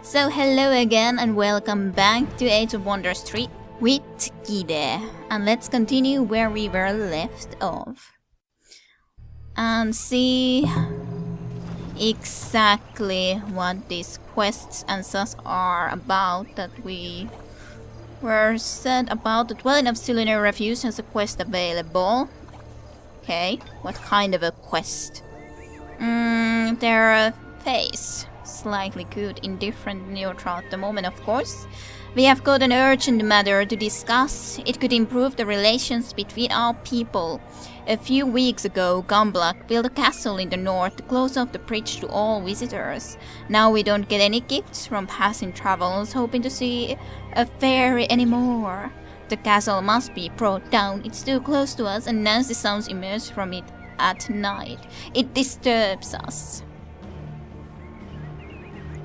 So hello again and welcome back to Age of Wonders 3 with Gide. And let's continue where we were left off. And see exactly what these quests and such are about that we were said about. The Dwelling of Cylinder Refuge has a quest available. Okay, what kind of a quest? Their face. Slightly good, indifferent, neutral at the moment, of course. We have got an urgent matter to discuss. It could improve the relations between our people. A few weeks ago, Gumblak built a castle in the north to close off the bridge to all visitors. Now we don't get any gifts from passing travelers hoping to see a fairy anymore. The castle must be brought down. It's too close to us and nasty sounds emerge from it at night. It disturbs us.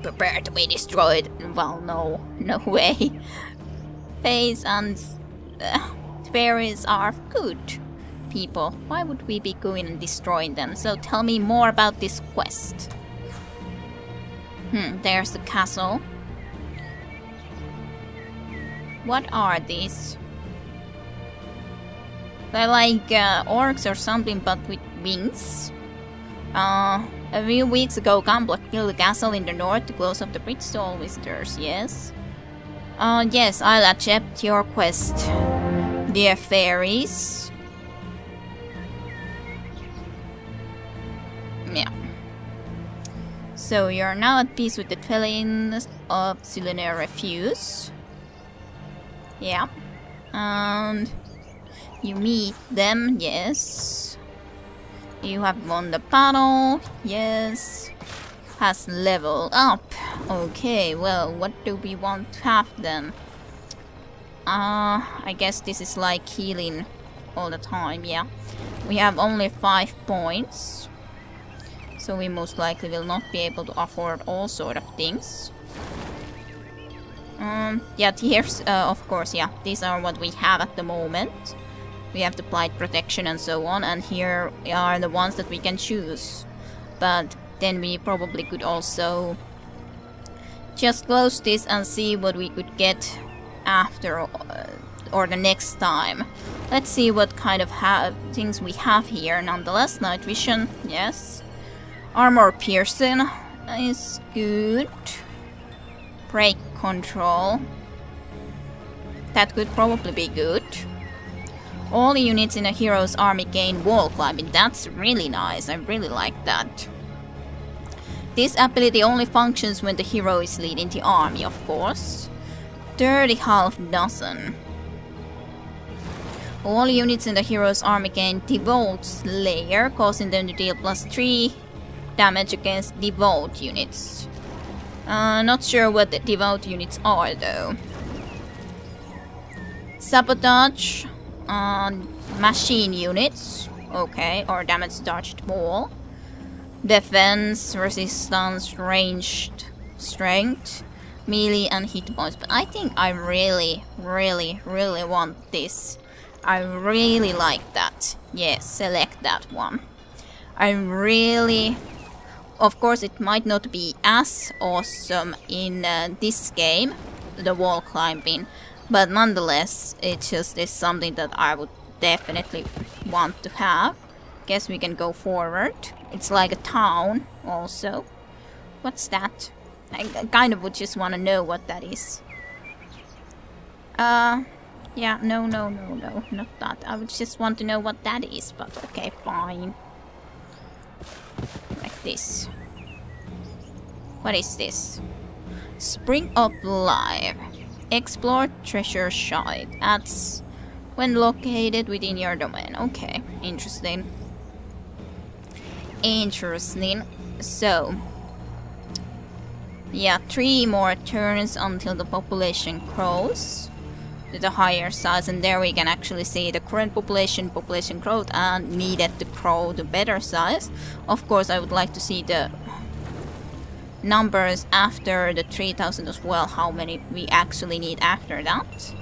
Prepare to be destroyed. Well, no way. Fays and fairies are good people. Why would we be going and destroying them? So tell me more about this quest. There's the castle. What are these? They're like orcs or something, but with wings. A few weeks ago, Gumblak built a castle in the north to close off the bridge to all visitors, yes? Yes, I'll accept your quest, dear fairies. Yeah. So you're now at peace with the dwellings of Cylinder Refuge. Yeah. And you meet them, yes. You have won the battle, yes. Has leveled up. Okay, well, what do we want to have then? I guess this is like healing all the time, yeah. We have only 5 points. So we most likely will not be able to afford all sort of things. Yeah, here's, of course, yeah. These are what we have at the moment. We have the Blight Protection and so on, and here are the ones that we can choose. But then we probably could also just close this and see what we could get after or the next time. Let's see what kind of things we have here. Nonetheless, Night Vision, yes. Armor Piercing is good. Break Control. That could probably be good. All units in a hero's army gain wall climbing. That's really nice. I really like that. This ability only functions when the hero is leading the army, of course. 30 half dozen. All units in the hero's army gain Devote Slayer, causing them to deal +3 damage against Devote units. Not sure what the Devote units are though. Sabotage. Machine units, okay, or damage dodged wall. Defense, resistance, ranged, strength, melee and hit points. But I think I really want this. I really like that. Yes, select that one. I really... Of course, it might not be as awesome in this game, the wall climbing. But nonetheless, it just is something that I would definitely want to have. Guess we can go forward. It's like a town also. What's that? I kind of would just want to know what that is. Yeah, no, not that. I would just want to know what that is, but okay, fine. Like this. What is this? Spring of Life. Explore treasure site. That's when located within your domain. Okay, interesting. So, yeah, 3 more turns until the population grows to the higher size, and there we can actually see the current population growth and needed to grow to better size. Of course, I would like to see the numbers after the 3000 as well, how many we actually need after that.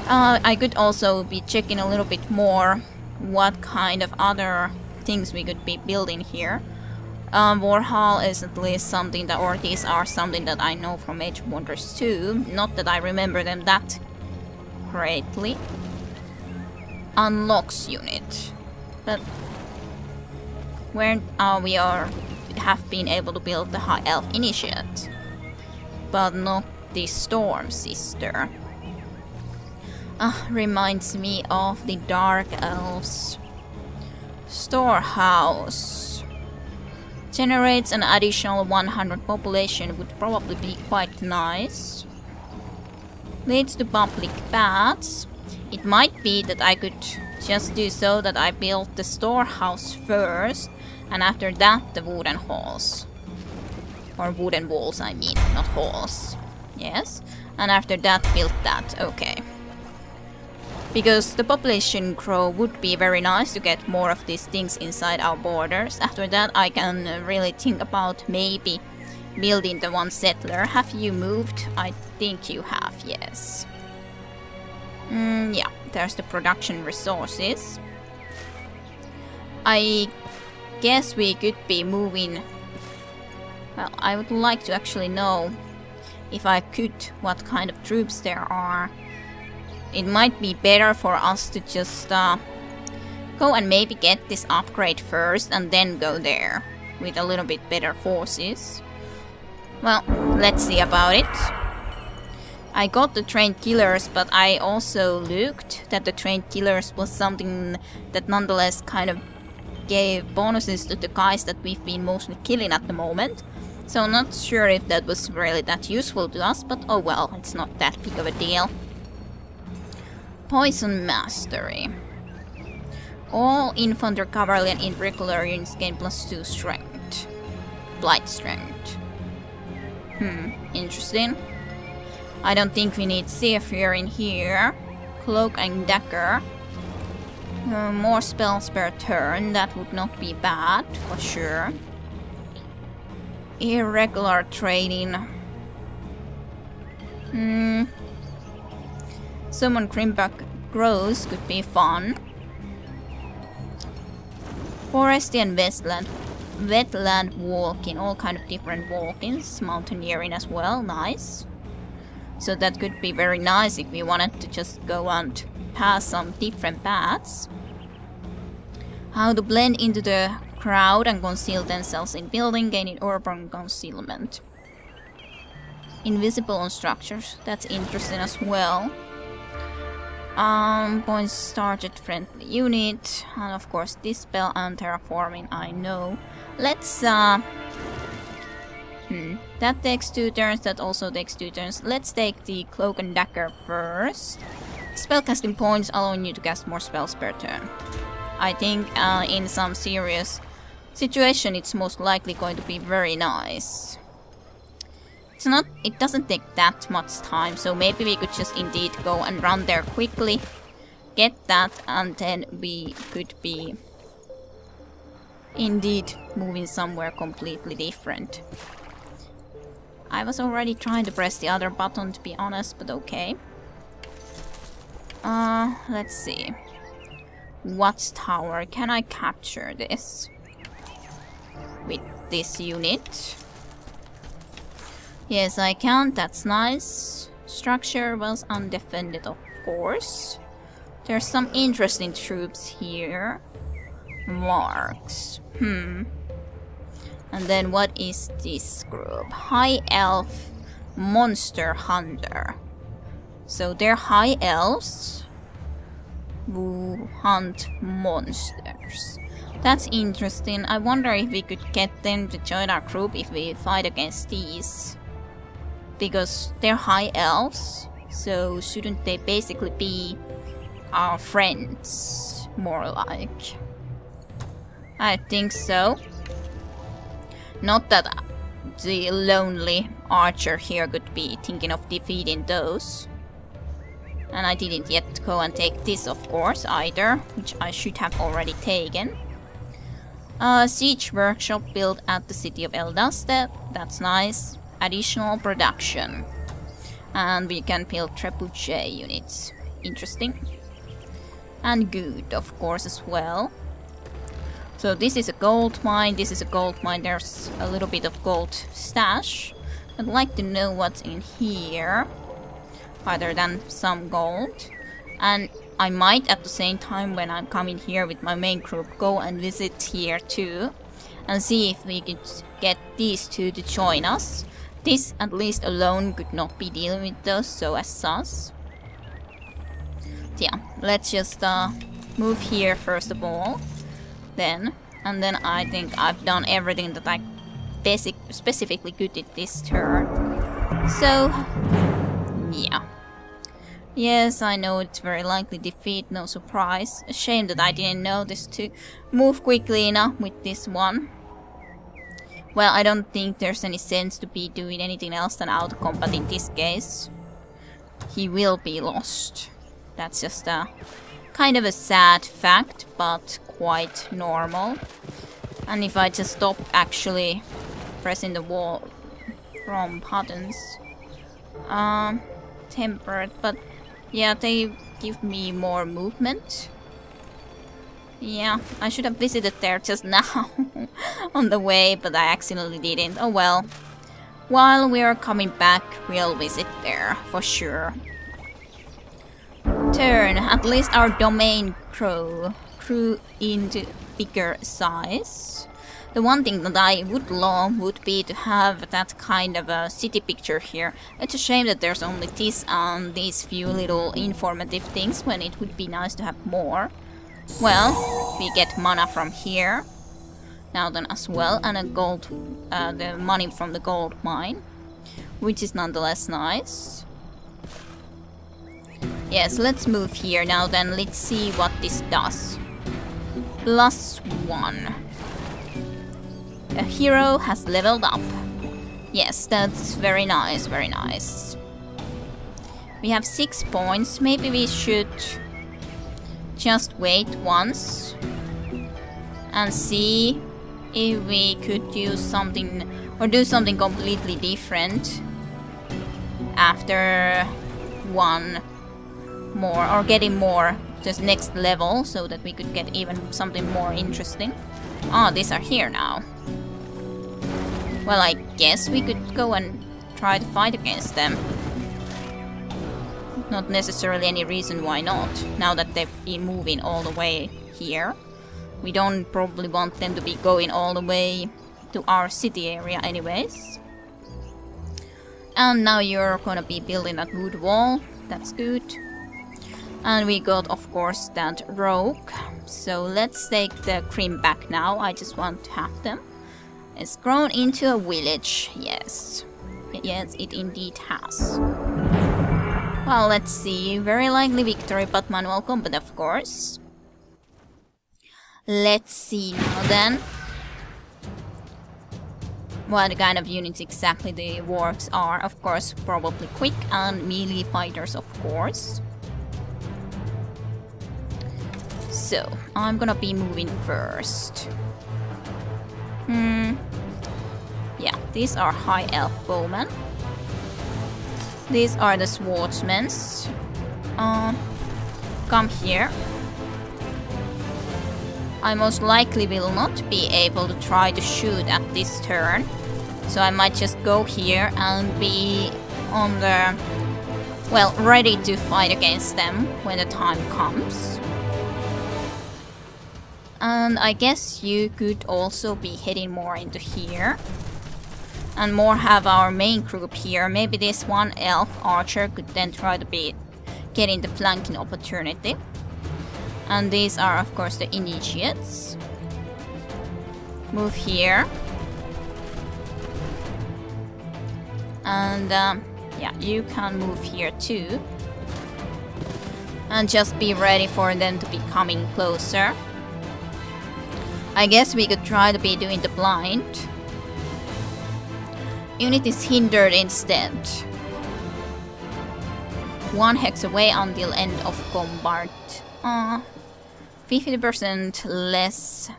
I could also be checking a little bit more what kind of other things we could be building here. Warhol is at least something that, or these are something that I know from Age of Wonders 2. Not that I remember them that greatly. Unlocks unit. But where we have been able to build the High Elf Initiate. But not the Storm Sister. Reminds me of the Dark Elves. Storehouse. Generates an additional 100 population, would probably be quite nice. Leads to public baths. It might be that I could just do so that I build the storehouse first, and after that the wooden halls. Or wooden walls, I mean, not halls. Yes. And after that build that, okay. Because the population growth would be very nice to get more of these things inside our borders. After that I can really think about maybe building the one settler. Have you moved? I think you have, yes. Yeah, there's the production resources. I guess we could be moving... Well, I would like to actually know, if I could, what kind of troops there are. It might be better for us to just go and maybe get this upgrade first and then go there with a little bit better forces. Well, let's see about it. I got the trained killers, but I also looked that the trained killers was something that nonetheless kind of gave bonuses to the guys that we've been mostly killing at the moment. So I'm not sure if that was really that useful to us, but oh well, it's not that big of a deal. Poison Mastery. All infantry, cavalry and irregular units gain +2 strength. Blight strength. Interesting. I don't think we need Zephyr in here. Cloak and Dagger. More spells per turn, that would not be bad, for sure. Irregular training. Summon Grimback Grows could be fun. Foresty and wetland walking, all kind of different walkings. Mountaineering as well, nice. So that could be very nice if we wanted to just go and pass some different paths. How to blend into the crowd and conceal themselves in building, gaining urban concealment. Invisible on structures, that's interesting as well. Points started friendly unit, and of course dispel and terraforming, I know. Let's that takes 2 turns, that also takes 2 turns. Let's take the Cloak and Dagger first. Spellcasting points allowing you to cast more spells per turn. I think in some serious situation it's most likely going to be very nice. It doesn't take that much time, so maybe we could just indeed go and run there quickly, get that, and then we could be indeed moving somewhere completely different. I was already trying to press the other button, to be honest, but okay. Let's see. Watchtower, can I capture this with this unit? Yes, I can, that's nice. Structure was undefended, of course. There's some interesting troops here. Marks. And then what is this group? High Elf Monster Hunter. So they're high elves who hunt monsters. That's interesting. I wonder if we could get them to join our group if we fight against these. Because they're high elves, so shouldn't they basically be our friends, more like? I think so. Not that the lonely archer here could be thinking of defeating those. And I didn't yet go and take this, of course, either, which I should have already taken. Siege workshop built at the city of Eldaste, that's nice. Additional production. And we can build trebuchet units. Interesting. And good, of course, as well. So this is a gold mine, this is a gold mine, there's a little bit of gold stash. I'd like to know what's in here, other than some gold. And I might at the same time, when I'm coming here with my main group, go and visit here too. And see if we could get these two to join us. This at least alone could not be dealing with those, so as such. Yeah, let's just move here first of all. And then I think I've done everything that I specifically could at this turn. So, yeah. Yes, I know it's very likely defeat, no surprise. A shame that I didn't notice to move quickly enough with this one. Well, I don't think there's any sense to be doing anything else than out-combat in this case. He will be lost. That's just a kind of a sad fact, but quite normal. And if I just stop actually pressing the wall from buttons, tempered, but yeah, they give me more movement. Yeah, I should have visited there just now on the way, but I accidentally didn't. Oh well. While we are coming back, we'll visit there for sure. Turn. At least our domain grew into bigger size. The one thing that I would love would be to have that kind of a city picture here. It's a shame that there's only this and these few little informative things, when it would be nice to have more. Well, we get mana from here now then as well, and a gold, the money from the gold mine, which is nonetheless nice. Yes, let's move here now then. Let's see what this does. +1. A hero has leveled up. Yes, that's very nice, very nice. We have 6 points. Maybe we should just wait once and see if we could use something or do something completely different after one more, or getting more just next level, so that we could get even something more interesting. Ah, these are here now. Well, I guess we could go and try to fight against them. Not necessarily any reason why not, now that they've been moving all the way here. We don't probably want them to be going all the way to our city area anyways. And now you're gonna be building a good wall, that's good. And we got, of course, that rogue. So let's take the cream back now, I just want to have them. It's grown into a village, yes. Yes, it indeed has. Well, let's see. Very likely victory, but manual combat, of course. Let's see now then. What kind of units exactly the wargs are. Of course, probably quick and melee fighters, of course. So, I'm gonna be moving first. Yeah, these are high elf bowmen. These are the swordsmen. Come here. I most likely will not be able to try to shoot at this turn. So I might just go here and be on the... well, ready to fight against them when the time comes. And I guess you could also be heading more into here. And more have our main group here. Maybe this one elf archer could then try to be getting the flanking opportunity. And these are, of course, the initiates. Move here. And yeah, you can move here too. And just be ready for them to be coming closer. I guess we could try to be doing the blind. Unit is hindered instead. 1 hex away until end of combat. 50% less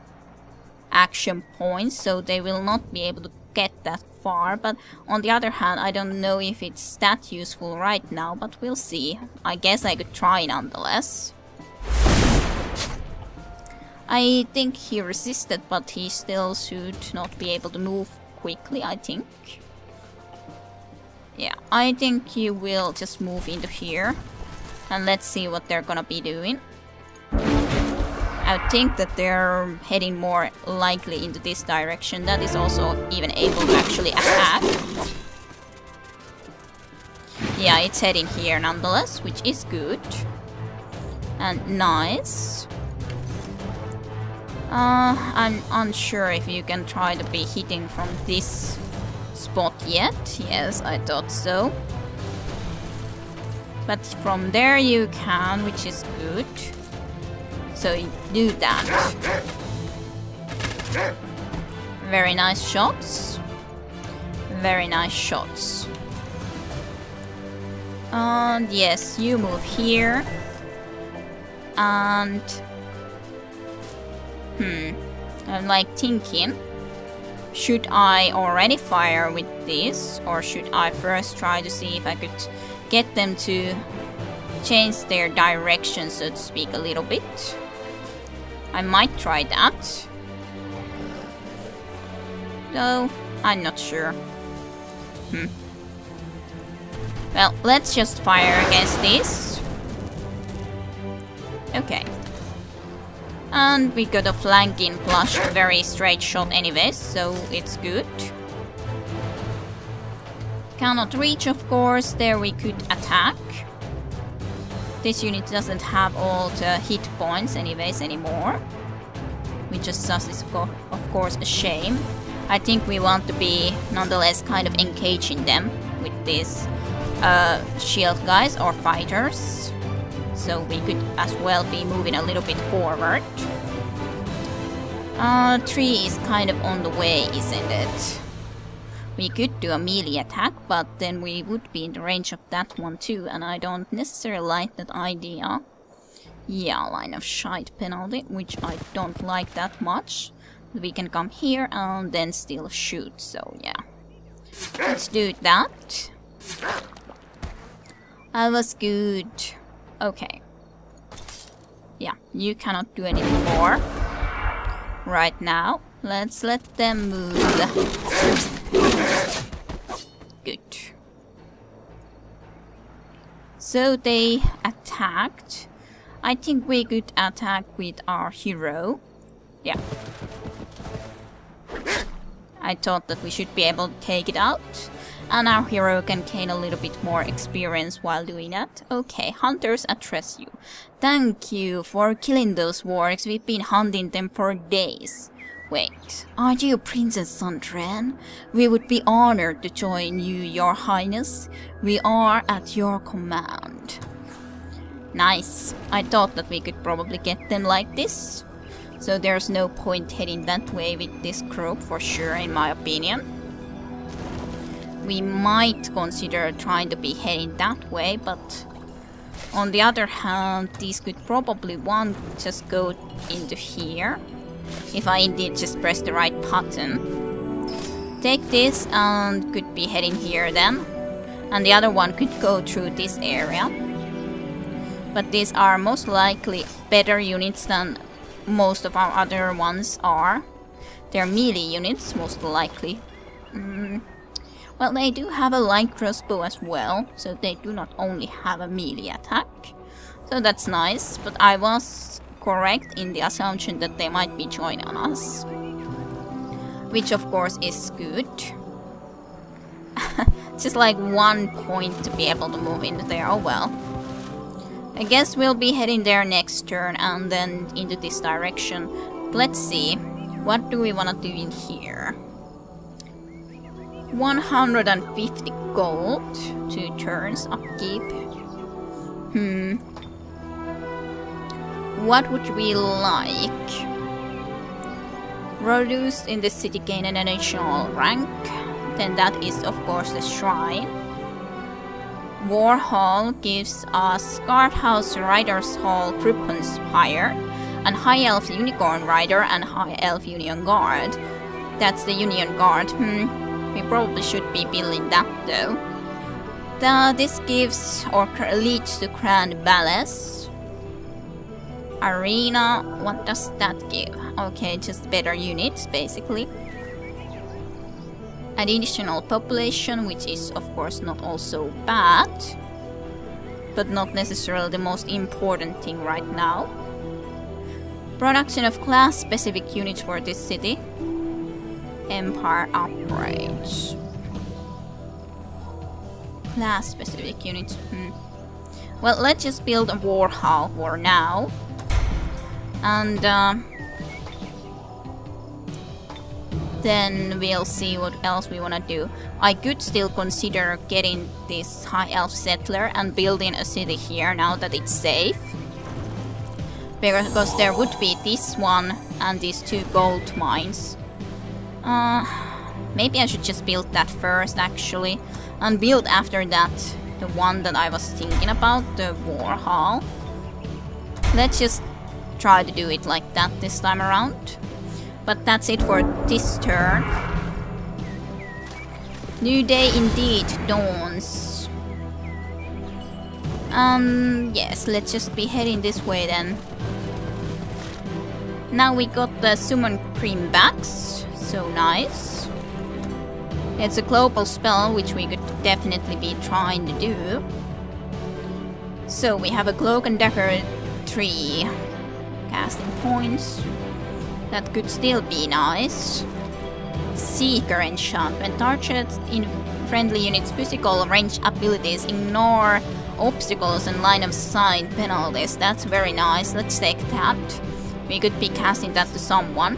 action points, so they will not be able to get that far. But on the other hand, I don't know if it's that useful right now, but we'll see. I guess I could try nonetheless. I think he resisted, but he still should not be able to move quickly, I think. Yeah, I think he will just move into here. And let's see what they're gonna be doing. I think that they're heading more likely into this direction. That is also even able to actually attack. Yeah, it's heading here nonetheless, which is good. And nice. I'm unsure if you can try to be hitting from this spot yet. Yes, I thought so. But from there you can, which is good. So you do that. Very nice shots. Very nice shots. And yes, you move here. And I'm like thinking, should I already fire with this, or should I first try to see if I could get them to change their direction, so to speak, a little bit? I might try that. Though, I'm not sure. Well, let's just fire against this. Okay. And we got a flanking plus very straight shot anyways, so it's good. Cannot reach, of course. There we could attack. This unit doesn't have all the hit points anyways anymore, which is of course a shame. I think we want to be nonetheless kind of engaging them with these shield guys or fighters. So we could as well be moving a little bit forward. 3 is kind of on the way, isn't it? We could do a melee attack, but then we would be in the range of that one too, and I don't necessarily like that idea. Yeah, line of sight penalty, which I don't like that much. We can come here and then still shoot, so yeah. Let's do that. That was good. Okay. Yeah, you cannot do anything more right now. Let's let them move. Good. So they attacked. I think we could attack with our hero. Yeah. I thought that we should be able to take it out. And our hero can gain a little bit more experience while doing that. Okay, hunters address you. Thank you for killing those wargs. We've been hunting them for days. Wait, are you Princess Sandren? We would be honored to join you, Your Highness. We are at your command. Nice. I thought that we could probably get them like this. So there's no point heading that way with this group for sure, in my opinion. We might consider trying to be heading that way, but on the other hand, these could probably just go into here. If I indeed just press the right button. Take this and could be heading here then. And the other one could go through this area. But these are most likely better units than most of our other ones are. They're melee units, most likely. Well, they do have a light crossbow as well, so they do not only have a melee attack. So that's nice, but I was correct in the assumption that they might be joining us. Which of course is good. Just like 1 point to be able to move into there, oh well. I guess we'll be heading there next turn and then into this direction. Let's see, what do we want to do in here? 150 gold, 2 turns, upkeep. What would we like? Reduced in the city gain an additional rank. Then that is of course the shrine. War Hall gives us Guardhouse Riders Hall Crippen Spire, and High Elf Unicorn Rider and High Elf Union Guard. That's the Union Guard. We probably should be building that though. This gives or leads to Grand Ballast. Arena, what does that give? Okay, just better units, basically. Additional population, which is of course not also bad, but not necessarily the most important thing right now. Production of class-specific units for this city. Empire upgrades. Class-specific units. Well, let's just build a war hall for now. And then we'll see what else we wanna do. I could still consider getting this high elf settler and building a city here now that it's safe. Because there would be this one and these 2 gold mines. Maybe I should just build that first actually. And build after that the one that I was thinking about, the war hall. Let's just try to do it like that this time around. But that's it for this turn. New day indeed dawns. Yes, let's just be heading this way then. Now we got the summon creambacks, so nice. It's a global spell, which we could definitely be trying to do. So we have a cloak and dagger 3 casting points. That could still be nice. Seeker enchantment. Targets in friendly units' physical range abilities ignore obstacles and line of sight penalties. That's very nice. Let's take that. We could be casting that to someone.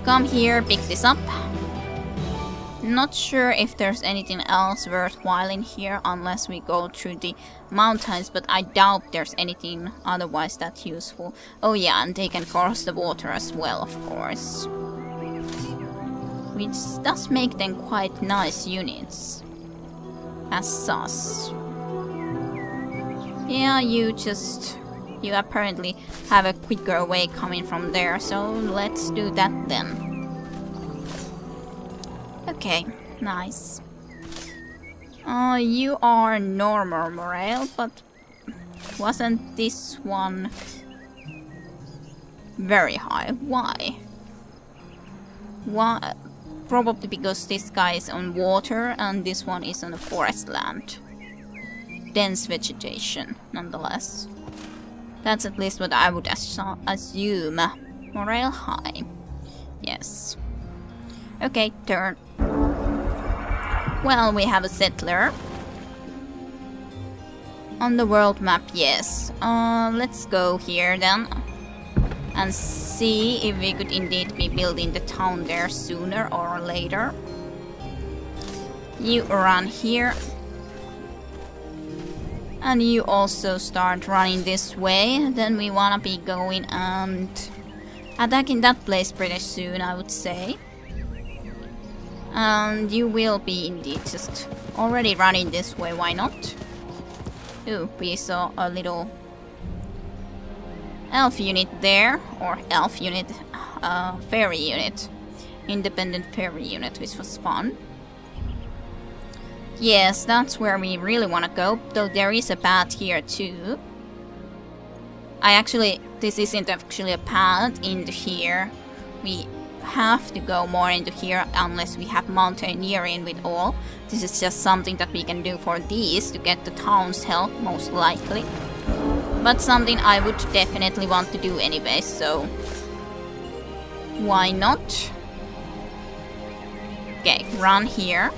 Come here, pick this up. Not sure if there's anything else worthwhile in here unless we go through the mountains, but I doubt there's anything otherwise that useful. Oh yeah, and they can cross the water as well, of course. Which does make them quite nice units. As sus. Yeah, you apparently have a quicker way coming from there, so let's do that then. Okay, nice. You are normal morale, but wasn't this one very high? Why? Why? Probably because this guy is on water and this one is on a forest land. Dense vegetation, nonetheless. That's at least what I would assume. Morale high. Yes. Okay, turn. Well, we have a settler. On the world map, yes. Let's go here then. And see if we could indeed be building the town there sooner or later. You run here. And you also start running this way. Then we wanna be going and attacking that place pretty soon, I would say. And you will be indeed just already running this way, why not? Ooh, we saw a little elf unit there, or elf unit, fairy unit. Independent fairy unit, which was fun. Yes, that's where we really want to go, though there is a path here too. This isn't actually a path into here. We have to go more into here unless we have mountaineering with all. This is just something that we can do for these to get the town's help, most likely. But something I would definitely want to do anyway, so why not? Okay, run here.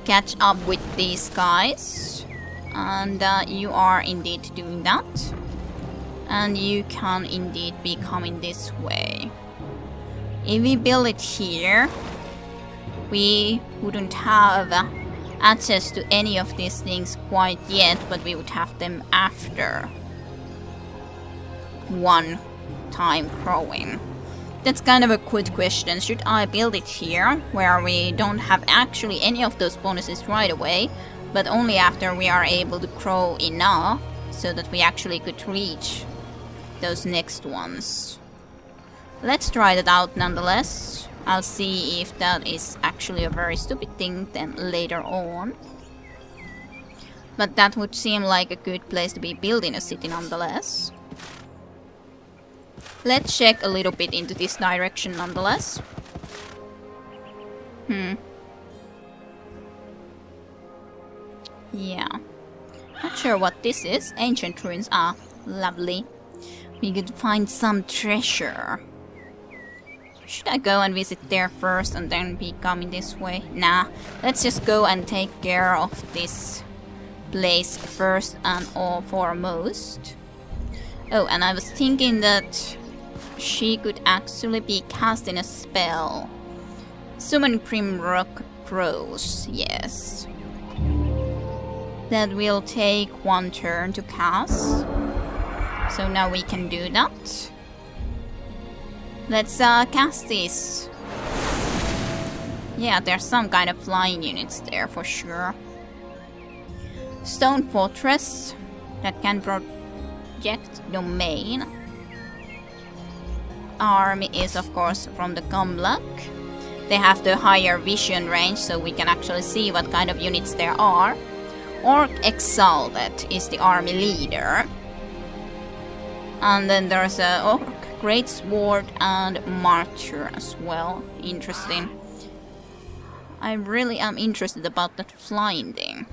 Catch up with these guys. And you are indeed doing that. And you can indeed be coming this way. If we build it here, we wouldn't have access to any of these things quite yet, but we would have them after one time growing. That's kind of a good question. Should I build it here, where we don't have actually any of those bonuses right away, but only after we are able to grow enough so that we actually could reach those next ones? Let's try that out nonetheless. I'll see if that is actually a very stupid thing then later on. But that would seem like a good place to be building a city nonetheless. Let's check a little bit into this direction nonetheless. Yeah. Not sure what this is. Ancient ruins are lovely. We could find some treasure. Should I go and visit there first and then be coming this way? Nah, let's just go and take care of this place first and foremost. Oh, and I was thinking that she could actually be casting a spell. Summon Grimrock Crows, yes. That will take 1 turn to cast. So now we can do that. Let's cast this. Yeah, there's some kind of flying units there for sure. Stone Fortress that can project domain. Army is of course from the Gumlock. They have the higher vision range so we can actually see what kind of units there are. Orc Exalted is the army leader. And then there's a Orc Great Sword and Martyr as well. Interesting. I really am interested about that flying thing.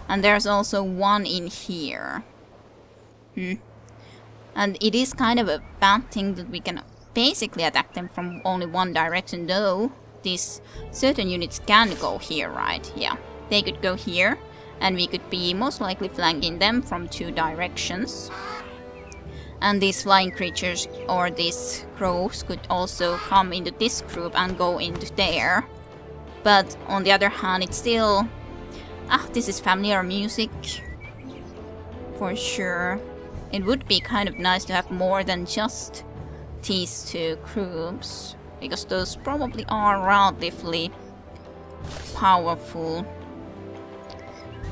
And there's also one in here. And it is kind of a bad thing that we can basically attack them from only one direction, though these certain units can go here, right? Yeah, they could go here, and we could be most likely flanking them from 2 directions. And these flying creatures, or these crows, could also come into this group and go into there. But on the other hand, it's still... this is familiar music. For sure. It would be kind of nice to have more than just these 2 groups. Because those probably are relatively powerful.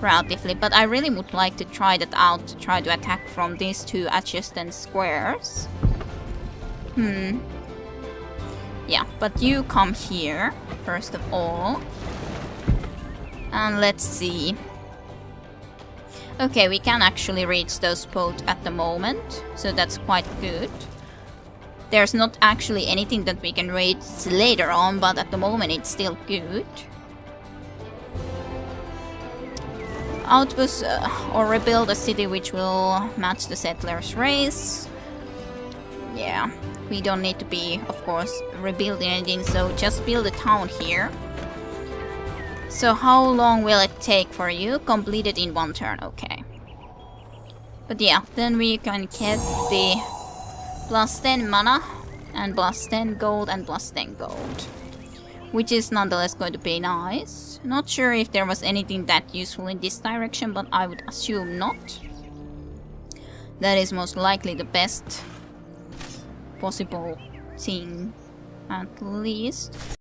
But I really would like to try that out, to try to attack from these 2 adjacent squares. Yeah, but you come here, first of all. And let's see. Okay, we can actually reach those both at the moment, so that's quite good. There's not actually anything that we can reach later on, but at the moment it's still good. Outpost or rebuild a city which will match the settlers' race. Yeah, we don't need to be, of course, rebuilding anything, so just build a town here. So how long will it take for you? Complete it in 1 turn, okay. But yeah, then we can get the plus 10 mana and plus 10 gold and plus 10 gold. Which is nonetheless going to be nice. Not sure if there was anything that useful in this direction, but I would assume not. That is most likely the best possible thing, at least.